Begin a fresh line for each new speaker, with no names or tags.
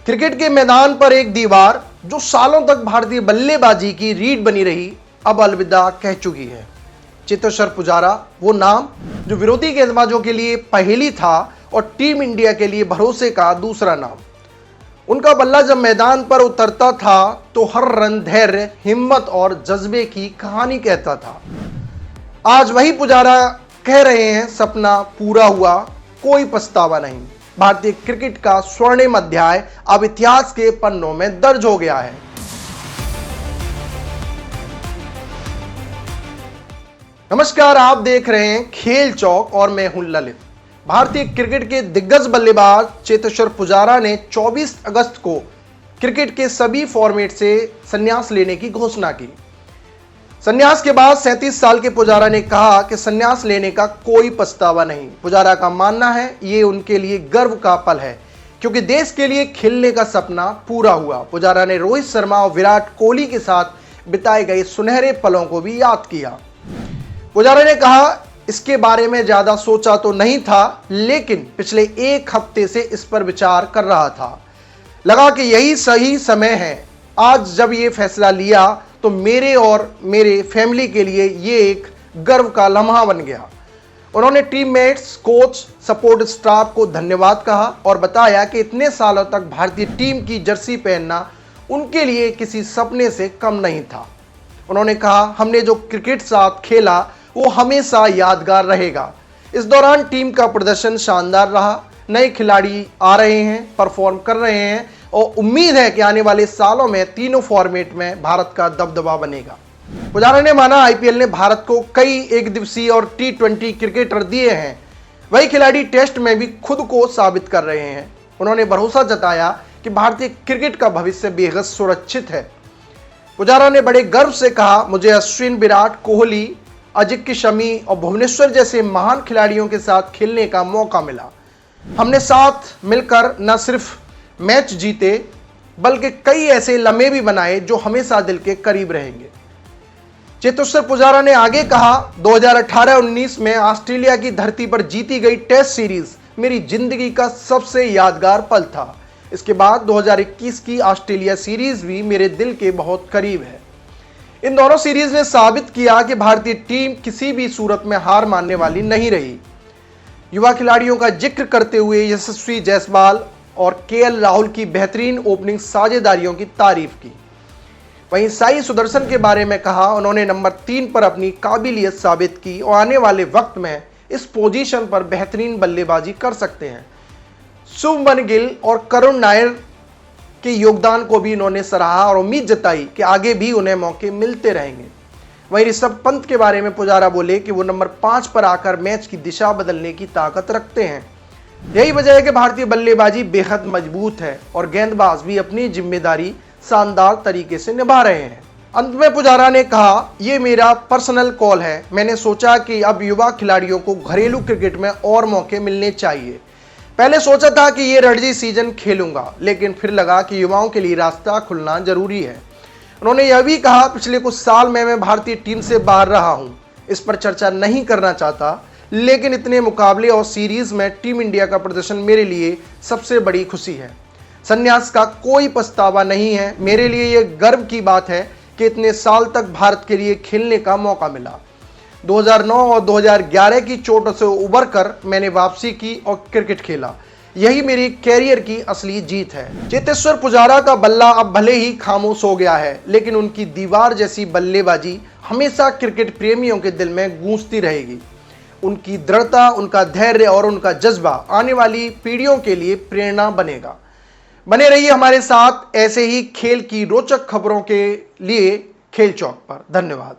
Cricket के मैदान पर एक दीवार जो सालों तक भारतीय बल्लेबाजी की रीढ़ बनी रही, अब अलविदा कह चुकी है। चेतेश्वर पुजारा, वो नाम जो विरोधी गेंदबाजों के लिए पहेली था और टीम इंडिया के लिए भरोसे का दूसरा नाम। उनका बल्ला जब मैदान पर उतरता था तो हर रन धैर्य, हिम्मत और जज्बे की कहानी कहता था। आज वही पुजारा कह रहे हैं, सपना पूरा हुआ, कोई पछतावा नहीं। भारतीय क्रिकेट का स्वर्णिम अध्याय अब इतिहास के पन्नों में दर्ज हो गया है। नमस्कार, आप देख रहे हैं खेल चौक और मैं हूं ललित। भारतीय क्रिकेट के दिग्गज बल्लेबाज चेतेश्वर पुजारा ने 24 अगस्त को क्रिकेट के सभी फॉर्मेट से संन्यास लेने की घोषणा की। संन्यास के बाद 37 साल के पुजारा ने कहा कि संन्यास लेने का कोई पछतावा नहीं। पुजारा का मानना है ये उनके लिए गर्व का पल है क्योंकि देश के लिए खेलने का सपना पूरा हुआ। पुजारा ने रोहित शर्मा और विराट कोहली के साथ बिताए गए सुनहरे पलों को भी याद किया। पुजारा ने कहा, इसके बारे में ज्यादा सोचा तो नहीं था, लेकिन पिछले एक हफ्ते से इस पर विचार कर रहा था। लगा कि यही सही समय है। आज जब ये फैसला लिया तो मेरे और मेरे फैमिली के लिए ये एक गर्व का लम्हा बन गया। उन्होंने टीममेट्स, कोच, सपोर्ट स्टाफ को धन्यवाद कहा और बताया कि इतने सालों तक भारतीय टीम की जर्सी पहनना उनके लिए किसी सपने से कम नहीं था। उन्होंने कहा, हमने जो क्रिकेट साथ खेला वो हमेशा यादगार रहेगा। इस दौरान टीम का प्रदर्शन शानदार रहा। नए खिलाड़ी आ रहे हैं, परफॉर्म कर रहे हैं और उम्मीद है कि आने वाले सालों में तीनों फॉर्मेट में भारत का दबदबा बनेगा। पुजारा ने माना, आईपीएल ने भारत को कई एक दिवसीय और T20 क्रिकेटर दिए हैं, वही खिलाड़ी टेस्ट में भी खुद को साबित कर रहे हैं। उन्होंने भरोसा जताया कि भारतीय क्रिकेट का भविष्य बेहद सुरक्षित है। पुजारा ने बड़े गर्व से कहा, मुझे अश्विन, विराट कोहली, अजिंक्य शमी और भुवनेश्वर जैसे महान खिलाड़ियों के साथ खेलने का मौका मिला। हमने साथ मिलकर न सिर्फ मैच जीते बल्कि कई ऐसे लम्हे भी बनाए जो हमेशा दिल के करीब रहेंगे। चेतेश्वर पुजारा ने आगे कहा, 2018-19 में ऑस्ट्रेलिया की धरती पर जीती गई टेस्ट सीरीज मेरी जिंदगी का सबसे यादगार पल था। इसके बाद 2021 की ऑस्ट्रेलिया सीरीज भी मेरे दिल के बहुत करीब है। इन दोनों सीरीज ने साबित किया कि भारतीय टीम किसी भी सूरत में हार मानने वाली नहीं रही। युवा खिलाड़ियों का जिक्र करते हुए यशस्वी जायसवाल और केएल राहुल की बेहतरीन ओपनिंग साझेदारियों की तारीफ की। वहीं साई सुदर्शन के बारे में कहा, उन्होंने नंबर 3 पर अपनी काबिलियत साबित की और आने वाले वक्त में इस पोजीशन पर बेहतरीन बल्लेबाजी कर सकते हैं। शुभमन गिल और करुण नायर के योगदान को भी इन्होंने सराहा और उम्मीद जताई कि आगे भी उन्हें मौके मिलते रहेंगे। वहीं ऋषभ पंत के बारे में पुजारा बोले कि वो नंबर 5 पर आकर मैच की दिशा बदलने की ताकत रखते हैं। यही वजह है कि भारतीय बल्लेबाजी बेहद मजबूत है और गेंदबाज भी अपनी जिम्मेदारी शानदार तरीके से निभा रहे हैं। अंत में पुजारा ने कहा, ये मेरा पर्सनल कॉल है। मैंने सोचा कि अब युवा खिलाड़ियों को घरेलू क्रिकेट में और मौके मिलने चाहिए। पहले सोचा था कि ये रणजी सीजन खेलूंगा, लेकिन फिर लगा कि युवाओं के लिए रास्ता खुलना जरूरी है। उन्होंने यह भी कहा, पिछले कुछ साल में मैं भारतीय टीम से बाहर रहा हूँ, इस पर चर्चा नहीं करना चाहता, लेकिन इतने मुकाबले और सीरीज में टीम इंडिया का प्रदर्शन मेरे लिए सबसे बड़ी खुशी है। संन्यास का कोई पछतावा नहीं है। मेरे लिए यह गर्व की बात है कि इतने साल तक भारत के लिए खेलने का मौका मिला। 2009 और 2011 की चोट से उबर कर मैंने वापसी की और क्रिकेट खेला। यही मेरी कैरियर की असली जीत है। चेतेश्वर पुजारा का बल्ला अब भले ही खामोश हो गया है, लेकिन उनकी दीवार जैसी बल्लेबाजी हमेशा क्रिकेट प्रेमियों के दिल में गूंजती रहेगी। उनकी दृढ़ता, उनका धैर्य और उनका जज्बा आने वाली पीढ़ियों के लिए प्रेरणा बनेगा। बने रहिए हमारे साथ ऐसे ही खेल की रोचक खबरों के लिए खेल चौक पर। धन्यवाद।